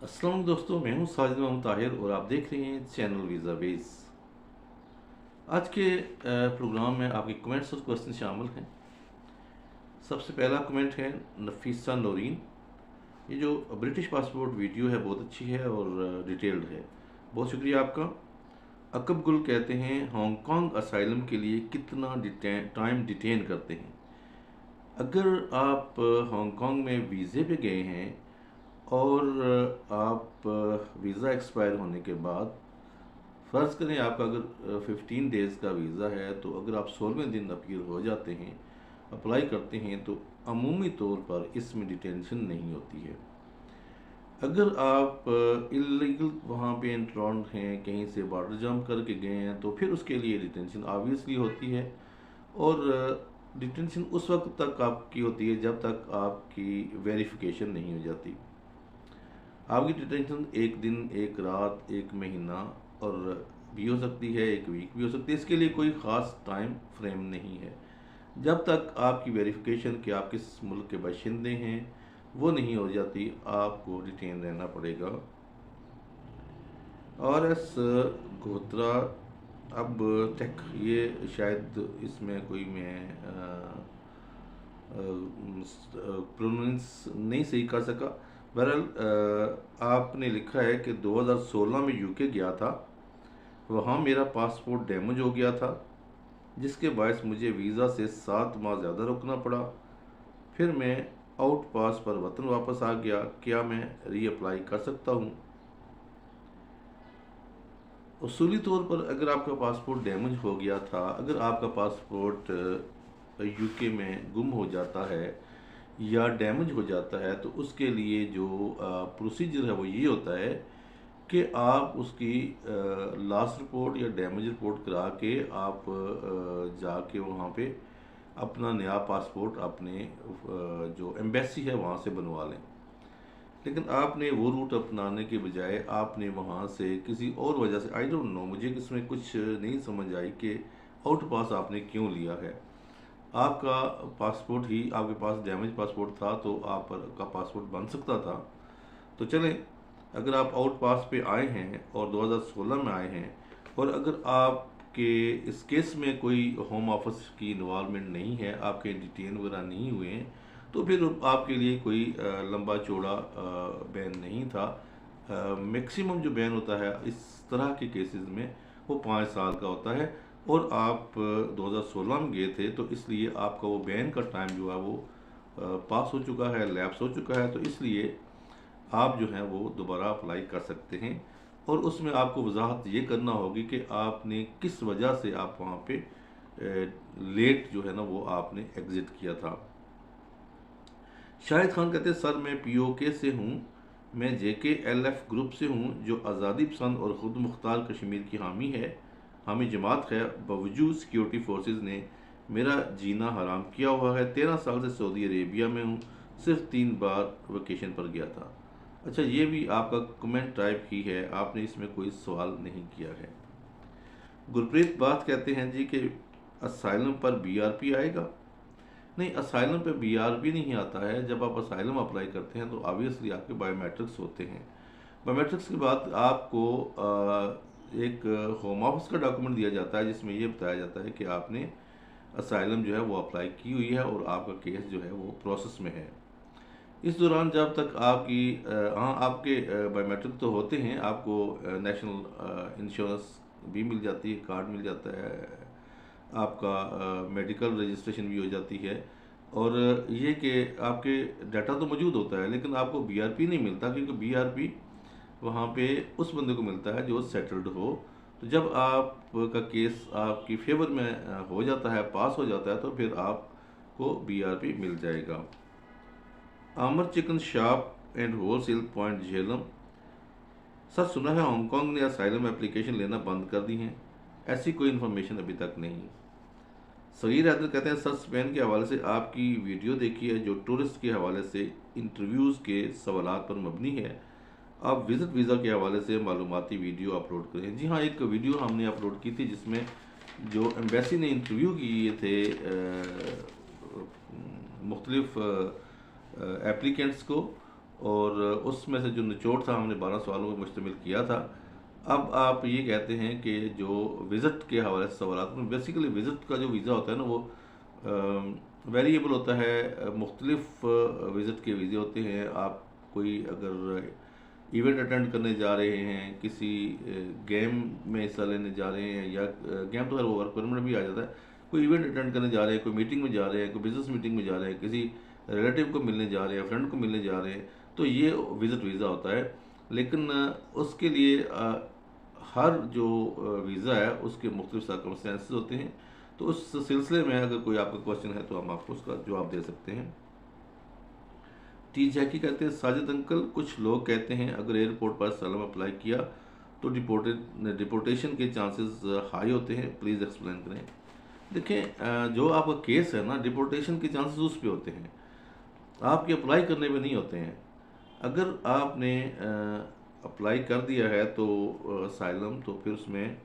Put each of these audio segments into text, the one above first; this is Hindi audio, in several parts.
अस्सलाम वालेकुम दोस्तों, मैं हूं साजिद मोहम्मद ताहिर और आप देख रहे हैं चैनल वीज़ा बेस। आज के प्रोग्राम में आपके कमेंट्स और क्वेश्चन शामिल हैं। सबसे पहला कमेंट है नफीसा नौरीन। ये जो ब्रिटिश पासपोर्ट वीडियो है बहुत अच्छी है और डिटेल्ड है, बहुत शुक्रिया आपका। अकब गुल कहते हैं हांगकांग असाइलम के लिए कितना टाइम डिटेन करते हैं। अगर आप हांगकांग में वीज़े पे गए हैं और आप वीज़ा एक्सपायर होने के बाद, फ़र्ज़ करें आपका अगर 15 डेज़ का वीज़ा है, तो अगर आप 16वें दिन अपील हो जाते हैं, अप्लाई करते हैं, तो अमूमी तौर पर इसमें डिटेंशन नहीं होती है। अगर आप इलीगल वहाँ पे एंट्रांड हैं, कहीं से बॉर्डर जंप करके गए हैं, तो फिर उसके लिए डिटेंशन ऑब्वियसली होती है। और डिटेंशन उस वक्त तक आपकी होती है जब तक आपकी वेरिफिकेशन नहीं हो जाती। आपकी डिटेंशन एक दिन, एक रात, एक महीना और भी हो सकती है, एक वीक भी हो सकती है। इसके लिए कोई ख़ास टाइम फ्रेम नहीं है। जब तक आपकी वेरिफिकेशन कि आप किस मुल्क के बाशिंदे हैं वो नहीं हो जाती, आपको डिटेन रहना पड़ेगा। और एस घोत्रा, अब टेक, ये शायद इसमें कोई मैं प्रोनाउंस नहीं सही कर सका। बहरहाल आपने लिखा है कि 2016 में यूके गया था, वहाँ मेरा पासपोर्ट डैमेज हो गया था, जिसके बायस मुझे वीज़ा से 7 माह ज़्यादा रुकना पड़ा। फिर मैं आउट पास पर वतन वापस आ गया। क्या मैं रीअप्लाई कर सकता हूँ? उसूली तौर पर अगर आपका पासपोर्ट डैमेज हो गया था, अगर आपका पासपोर्ट यूके में गुम हो जाता है या डैमेज हो जाता है, तो उसके लिए जो प्रोसीजर है वो ये होता है कि आप उसकी लॉस रिपोर्ट या डैमेज रिपोर्ट करा के आप जाके वहाँ पे अपना नया पासपोर्ट अपने जो एम्बेसी है वहाँ से बनवा लें। लेकिन आपने वो रूट अपनाने के बजाय आपने वहाँ से किसी और वजह से, आई डोंट नो, मुझे इसमें कुछ नहीं समझ आई कि आउट पास आपने क्यों लिया है। आपका पासपोर्ट ही, आपके पास डैमेज पासपोर्ट था तो आपका पासपोर्ट बन सकता था। तो चलें, अगर आप आउट पास पे आए हैं और 2016 में आए हैं, और अगर आपके इस केस में कोई होम ऑफिस की इन्वॉल्वमेंट नहीं है, आपके डिटेन वगैरह नहीं हुए हैं, तो फिर आपके लिए कोई लंबा चौड़ा बैन नहीं था। मैक्सिमम जो बैन होता है इस तरह के केसेस में वो 5 साल का होता है। और आप 2016 में गए थे, तो इसलिए आपका वो बैन का टाइम जो है वो पास हो चुका है, लैप्स हो चुका है। तो इसलिए आप जो हैं वो दोबारा अप्लाई कर सकते हैं, और उसमें आपको वजाहत ये करना होगी कि आपने किस वजह से आप वहाँ पे लेट जो है ना वो आपने एग्ज़िट किया था। शाहिद खान कहते हैं सर, मैं पीओके से हूँ, मैं JKLF ग्रुप से हूँ जो आज़ादी पसंद और ख़ुद मुख्तार कश्मीर की हामी है, हामी जमात है। बावजूद सिक्योरिटी फोर्सेस ने मेरा जीना हराम किया हुआ है। 13 साल से सऊदी अरेबिया में हूँ, सिर्फ 3 बार वेकेशन पर गया था। अच्छा, ये भी आपका कमेंट टाइप ही है, आपने इसमें कोई सवाल नहीं किया है। गुरप्रीत बात कहते हैं जी कि असाइलम पर BRP आएगा। नहीं, असाइलम पे BRP नहीं आता है। जब आप असाइलम अप्लाई करते हैं तो ऑब्वियसली आपके बायोमेट्रिक्स होते हैं। बायोमेट्रिक्स के बाद आपको एक होम ऑफिस का डॉक्यूमेंट दिया जाता है, जिसमें ये बताया जाता है कि आपने असाइलम जो है वो अप्लाई की हुई है और आपका केस जो है वो प्रोसेस में है। इस दौरान जब तक आपकी हाँ, आपके बायोमेट्रिक तो होते हैं, आपको नेशनल इंश्योरेंस भी मिल जाती है, कार्ड मिल जाता है, आपका मेडिकल रजिस्ट्रेशन भी हो जाती है। और ये कि आपके डाटा तो मौजूद होता है, लेकिन आपको BRP नहीं मिलता, क्योंकि BRP वहाँ पे उस बंदे को मिलता है जो सेटल्ड हो। तो जब आपका केस आपकी फेवर में हो जाता है, पास हो जाता है, तो फिर आपको BRP मिल जाएगा। आमर chicken shop and wholesale point Jhelum, sir सुना है हांगकांग ने असाइलम एप्लीकेशन लेना बंद कर दी हैं, ऐसी कोई इन्फॉर्मेशन अभी तक नहीं। सगीर हैदर कहते हैं सर, स्पेन के हवाले से आपकी वीडियो देखी है जो टूरिस्ट के हवाले से इंटरव्यूज़ के सवालात पर मबनी है। आप विज़िट वीज़ा के हवाले से मालूमाती वीडियो अपलोड करें। जी हाँ, एक वीडियो हमने अपलोड की थी जिसमें जो एम्बेसी ने इंटरव्यू किए थे मुख्तलिफ एप्लीकेंट्स को, और उसमें से जो निचोड़ था हमने 12 सवालों पर मुश्तमिल किया था। अब आप ये कहते हैं कि जो विज़िट के हवाले से सवाल में बेसिकली विज़िट का जो वीज़ा होता है ना वो वेरिएबल होता है, मुख्तलिफ विज़िट के वीज़े होते हैं। आप कोई अगर इवेंट अटेंड करने जा रहे हैं, किसी गेम में हिस्सा लेने जा रहे हैं, या गेम तो खैर वो वर्क परमिट में भी आ जाता है, कोई इवेंट अटेंड करने जा रहे हैं, कोई मीटिंग में जा रहे हैं, कोई बिजनेस मीटिंग में जा रहे हैं, किसी रिलेटिव को मिलने जा रहे हैं, फ्रेंड को मिलने जा रहे हैं, तो ये विज़िट वीज़ा होता है। लेकिन उसके लिए हर जो वीज़ा है उसके मुख्तलिफ सर्कमस्टेंसेस होते हैं। तो उस सिलसिले में अगर कोई आपका क्वेश्चन है तो हम आपको उसका जवाब दे सकते हैं। टी जैकी कहते हैं, साजिद अंकल, कुछ लोग कहते हैं अगर एयरपोर्ट पर असलम अप्लाई किया तो डिपोर्टेशन के चांसेस हाई होते हैं, प्लीज़ एक्सप्लेन करें। देखें, जो आपका केस है ना, डिपोर्टेशन के चांसेस उस पे होते हैं, आपके अप्लाई करने में नहीं होते हैं। अगर आपने अप्लाई कर दिया है तो असाइलम, तो फिर उसमें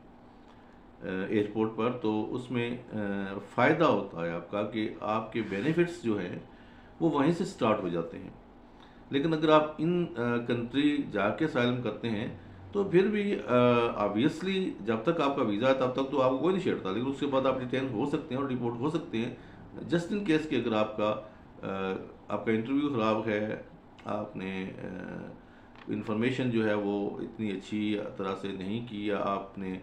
एयरपोर्ट पर तो उसमें फ़ायदा होता है आपका कि आपके बेनिफिट्स जो हैं वो वहीं से स्टार्ट हो जाते हैं। लेकिन अगर आप इन कंट्री जाके असाइलम करते हैं तो फिर भी ऑब्वियसली जब तक आपका वीज़ा है तब तक तो आपको कोई नहीं छेड़ता, लेकिन उसके बाद आप डिटेन हो सकते हैं और रिपोर्ट हो सकते हैं। जस्ट इन केस कि अगर आपका इंटरव्यू ख़राब है, आपने इंफॉर्मेशन जो है वो इतनी अच्छी तरह से नहीं की, या आपने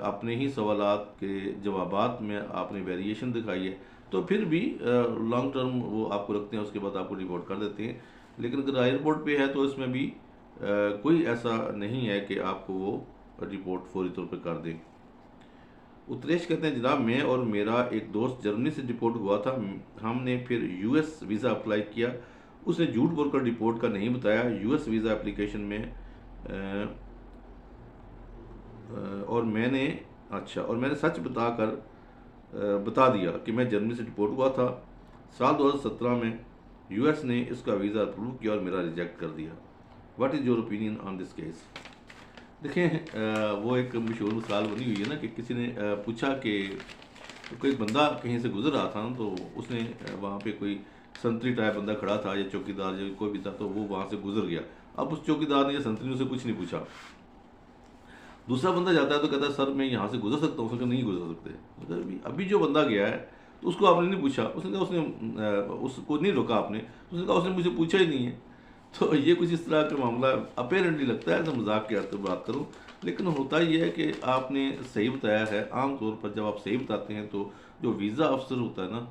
अपने ही सवालात के जवाबात में आपने वेरिएशन दिखाई है, तो फिर भी लॉन्ग टर्म वो आपको रखते हैं, उसके बाद आपको रिपोर्ट कर देते हैं। लेकिन अगर एयरपोर्ट पे है तो इसमें भी कोई ऐसा नहीं है कि आपको वो रिपोर्ट फौरी तौर पर कर दें। उत्तरेश कहते हैं, जनाब मैं और मेरा एक दोस्त जर्मनी से डिपोर्ट हुआ था, हमने फिर यूएस वीज़ा अप्लाई किया, उसने झूठ बोलकर डिपोर्ट का नहीं बताया। यूएस वीज़ा एप्लीकेशन में और मैंने सच बता दिया कि मैं जर्मनी से डिपोर्ट हुआ था। साल 2017 में यूएस ने इसका वीज़ा अप्रूव किया और मेरा रिजेक्ट कर दिया। What is your opinion on this case. देखें, वो एक मशहूर मिसाल बनी हुई है ना कि किसी ने पूछा कि कोई बंदा कहीं से गुजर रहा था ना, तो उसने वहाँ पे कोई संतरी टाइप बंदा खड़ा था या चौकीदार या कोई भी था, तो वो वहाँ से गुजर गया। अब उस चौकीदार ने या संतरी ने उसे कुछ नहीं पूछा। दूसरा बंदा जाता है तो कहता है सर मैं यहाँ से गुजर सकता हूँ, उसने कहा नहीं गुजर सकते। मतलब अभी जो बंदा गया है तो उसको आपने नहीं पूछा, उसने कहा उसको नहीं रोका आपने, उसने कहा उसने मुझे पूछा ही नहीं है। तो ये कुछ इस तरह का मामला अपेरेंटली लगता है, तो मजाक की बात करूँ, लेकिन होता ये है कि आपने सही बताया है। आमतौर पर जब आप सही बताते हैं तो जो वीज़ा अफसर होता है ना,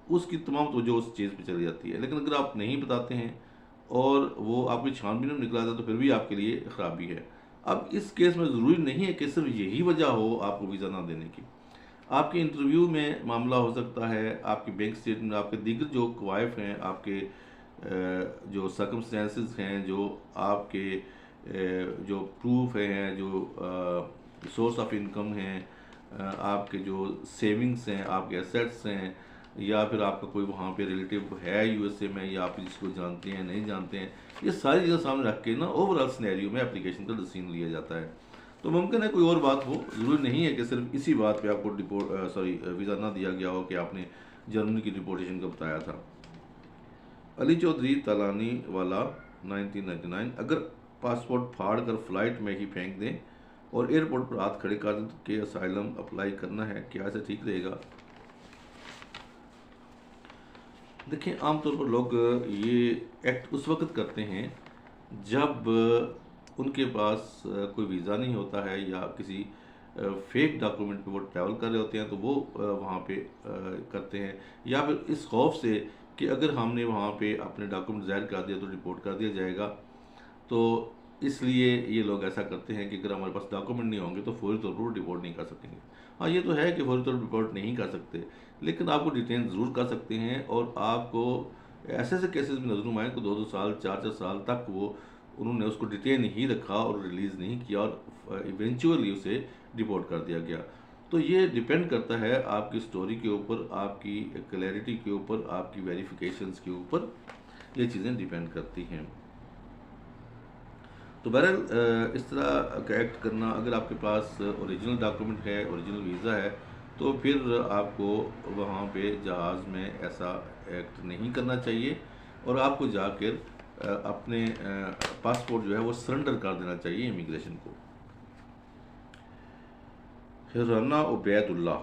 उसकी तमाम तवज्जो उस चीज़ पे चली जाती है। लेकिन अगर आप नहीं बताते हैं और वो आपकी छानबीन में निकला था तो फिर भी आपके लिए ख़राबी है। अब इस केस में ज़रूरी नहीं है कि सिर्फ यही वजह हो आपको वीज़ा ना देने की। आपके इंटरव्यू में मामला हो सकता है, आपके बैंक स्टेटमेंट, आपके दीगर जो कवायफ हैं, आपके जो सर्कमस्टेंसेस हैं, जो आपके जो प्रूफ हैं, जो सोर्स ऑफ इनकम हैं, आपके जो सेविंग्स हैं, आपके एसेट्स हैं, या फिर आपका कोई वहाँ पे रिलेटिव है यूएसए में, या आप जिसको जानते हैं नहीं जानते हैं, ये सारी चीज़ें सामने रख के ना ओवरऑल सिनेरियो में एप्लीकेशन का डिसीजन लिया जाता है। तो मुमकिन है कोई और बात हो, ज़रूरी नहीं है कि सिर्फ इसी बात पे आपको वीज़ा ना दिया गया हो कि आपने जर्मनी की डिपोर्टेशन का बताया था। अली चौधरी तालानी वाला 1999, अगर पासपोर्ट फाड़ कर फ्लाइट में ही फेंक दें और एयरपोर्ट पर हाथ खड़े कर दें तो के असाइलम अप्लाई करना है, क्या ऐसा ठीक रहेगा। देखिए, आमतौर पर लोग ये एक्ट उस वक्त करते हैं जब उनके पास कोई वीज़ा नहीं होता है या किसी फेक डॉक्यूमेंट पे वो ट्रैवल कर रहे होते हैं, तो वो वहाँ पे करते हैं, या फिर इस खौफ से कि अगर हमने वहाँ पे अपने डॉक्यूमेंट ज़ाहिर कर दिया तो रिपोर्ट कर दिया जाएगा। तो इसलिए ये लोग ऐसा करते हैं कि अगर हमारे पास डॉक्यूमेंट नहीं होंगे तो फौरी तौर पर रिपोर्ट नहीं कर सकेंगे। हाँ, ये तो है कि फौरी तौर पर रिपोर्ट नहीं कर सकते, लेकिन आपको डिटेन ज़रूर कर सकते हैं। और आपको ऐसे ऐसे केसेस में नजर आए तो 2-2 साल 4-4 साल तक उन्होंने उसको डिटेन ही रखा और रिलीज़ नहीं किया, और इवेंचुअली उसे डिपोर्ट कर दिया गया। तो ये डिपेंड करता है आपकी स्टोरी के ऊपर, आपकी क्लैरिटी के ऊपर, आपकी वेरिफिकेशंस के ऊपर, ये चीज़ें डिपेंड करती हैं। तो बहरहाल इस तरह का एक्ट करना, अगर आपके पास ओरिजिनल डॉक्यूमेंट है, ओरिजिनल वीज़ा है, तो फिर आपको वहाँ पे जहाज़ में ऐसा एक्ट नहीं करना चाहिए, और आपको जाकर अपने पासपोर्ट जो है वो सरेंडर कर देना चाहिए इमिग्रेशन को। राना उबैदुल्ला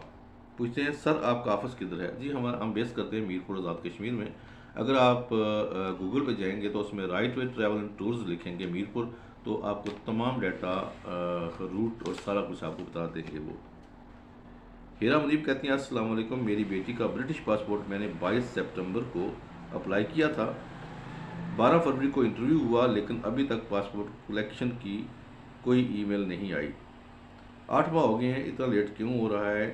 पूछते हैं, सर आपका ऑफिस किधर है? जी हम बेस करते हैं मीरपुर आज़ाद कश्मीर में। अगर आप गूगल पे जाएंगे तो उसमें right way travel and tours लिखेंगे मीरपुर, तो आपको तमाम डाटा, रूट और सारा कुछ आपको बता देंगे वो। हीरा मुनीब कहती हैं, अस्सलाम वालेकुम, मेरी बेटी का ब्रिटिश पासपोर्ट मैंने 22 सितंबर को अप्लाई किया था। 12 फरवरी को इंटरव्यू हुआ, लेकिन अभी तक पासपोर्ट कलेक्शन की कोई ईमेल नहीं आई। 8 माह हो गए हैं, इतना लेट क्यों हो रहा है?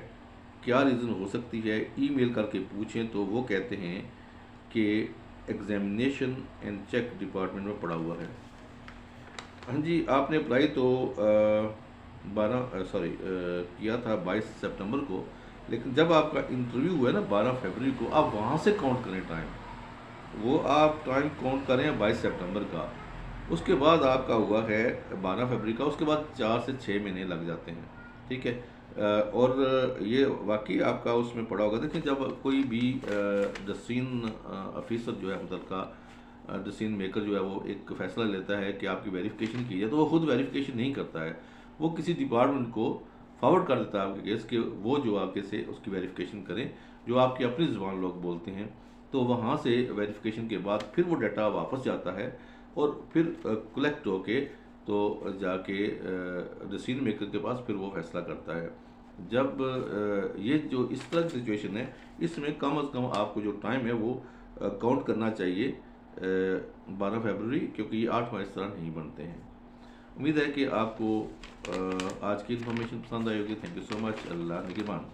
क्या रीज़न हो सकती है? ईमेल करके पूछें तो वो कहते हैं कि एग्जामिनेशन एंड चेक डिपार्टमेंट में पड़ा हुआ है। हाँ जी, आपने अप्लाई तो किया था 22 सितंबर को, लेकिन जब आपका इंटरव्यू हुआ है ना 12 फरवरी को, आप वहाँ से काउंट करें टाइम। वो आप टाइम काउंट करें 22 सितंबर का, उसके बाद आपका हुआ है 12 फरवरी का, उसके बाद 4 से 6 महीने लग जाते हैं। ठीक है। और ये वाकई आपका उसमें पड़ा होगा। देखिए, जब कोई भी डिसीजन ऑफिसर जो है, मतलब का डिसीजन मेकर जो है, वो एक फ़ैसला लेता है कि आपकी वेरिफिकेशन की जाए, तो वो खुद वेरिफिकेशन नहीं करता है, वो किसी डिपार्टमेंट को फॉरवर्ड कर देता है आपके केस के, वो जो आपके से उसकी वेरिफिकेशन करें, जो आपकी अपनी ज़ुबान लोग बोलते हैं। तो वहाँ से वेरिफिकेशन के बाद फिर वो डाटा वापस जाता है और फिर कलेक्ट होके तो जाके डिसीजन मेकर के पास फिर वो फैसला करता है। जब ये जो इस तरह की सिचुएशन है, इसमें कम अज़ कम आपको जो टाइम है वो काउंट करना चाहिए 12 फरवरी, क्योंकि ये 8 माह इस तरह नहीं बनते हैं। उम्मीद है कि आपको आज की इन्फॉर्मेशन पसंद आई होगी। Thank you so much. अल्लाह निगहबान।